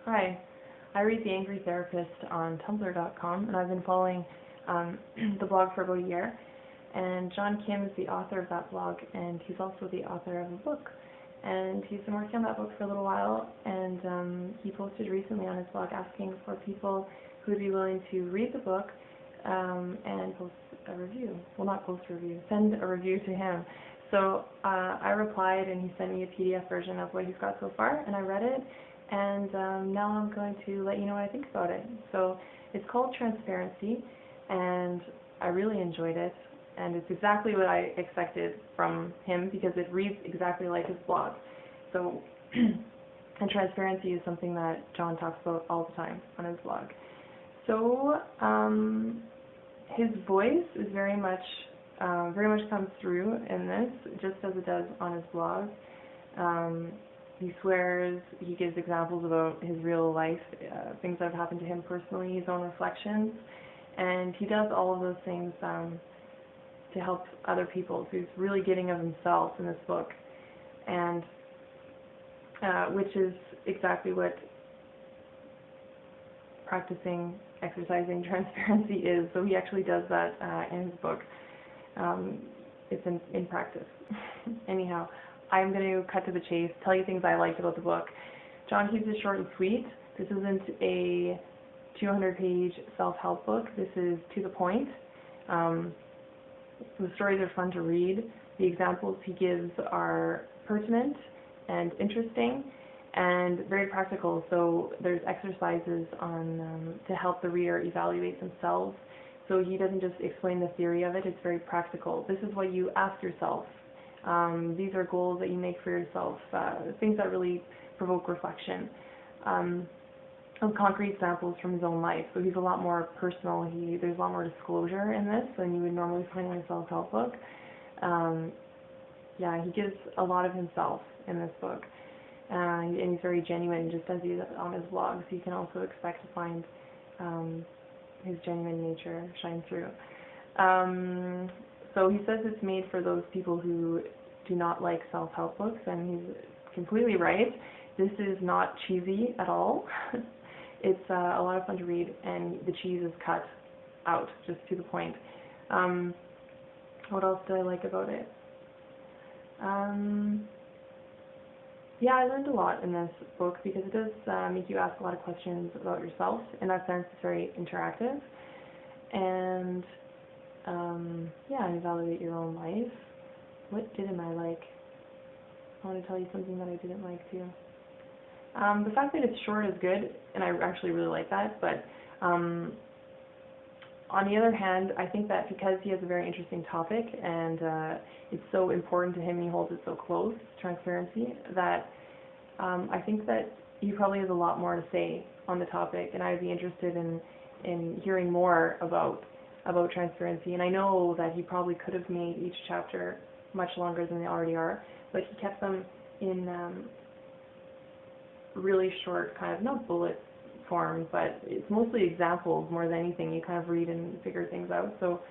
Hi, I read The Angry Therapist on Tumblr.com, and I've been following the blog for about a year. And John Kim is the author of that blog, and he's also the author of a book. And he's been working on that book for a little while, and he posted recently on his blog asking for people who would be willing to read the book and post a review. Well, not post a review, send a review to him. So I replied, and he sent me a PDF version of what he's got so far, and I read it. And now I'm going to let you know what I think about it. So it's called Transparency, and I really enjoyed it, and it's exactly what I expected from him because it reads exactly like his blog. So, and transparency is something that John talks about all the time on his blog. So his voice is very much comes through in this, just as it does on his blog. He swears, he gives examples about his real life, things that have happened to him personally, his own reflections, and he does all of those things to help other people. So he's really giving of himself in this book, and which is exactly what exercising transparency is. So he actually does that in his book. It's in practice. Anyhow, I'm going to cut to the chase, tell you things I liked about the book. John keeps it short and sweet. This isn't a 200-page self-help book. This is to the point. The stories are fun to read. The examples he gives are pertinent and interesting and very practical. So there's exercises on to help the reader evaluate themselves. So he doesn't just explain the theory of it, it's very practical. This is what you ask yourself. These are goals that you make for yourself, things that really provoke reflection. Of concrete examples from his own life. So he's a lot more personal. There's a lot more disclosure in this than you would normally find in a self-help book. Yeah, he gives a lot of himself in this book. And he's very genuine, just as he is on his blog. So you can also expect to find his genuine nature shine through. So he says it's made for those people who do not like self-help books, and he's completely right. This is not cheesy at all. It's a lot of fun to read, and the cheese is cut out, just to the point. What else did I like about it? Yeah, I learned a lot in this book because it does make you ask a lot of questions about yourself. In that sense, it's very interactive. And yeah, evaluate your own life. What didn't I like? I want to tell you something that I didn't like too. The fact that it's short is good, and I actually really like that, but on the other hand, I think that because he has a very interesting topic, and it's so important to him and he holds it so close, transparency, that I think that he probably has a lot more to say on the topic, and I'd be interested in hearing more about transparency. And I know that he probably could have made each chapter much longer than they already are, but he kept them in really short, kind of, not bullet form, but it's mostly examples more than anything. You kind of read and figure things out. So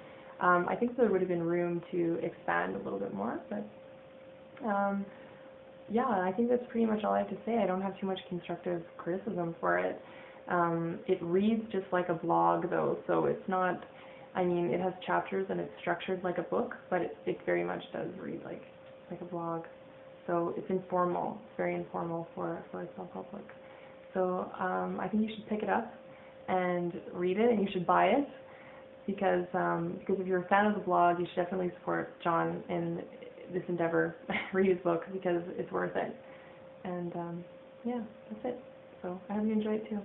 I think there would have been room to expand a little bit more, but yeah, I think that's pretty much all I have to say. I don't have too much constructive criticism for it. It reads just like a blog though, so it's not, I mean, it has chapters and it's structured like a book, but it very much does read like a blog. So it's informal. It's very informal for a self-help book. So I think you should pick it up and read it, and you should buy it because if you're a fan of the blog, you should definitely support John in this endeavor. Read his book because it's worth it. And yeah, that's it. So I hope you enjoy it too.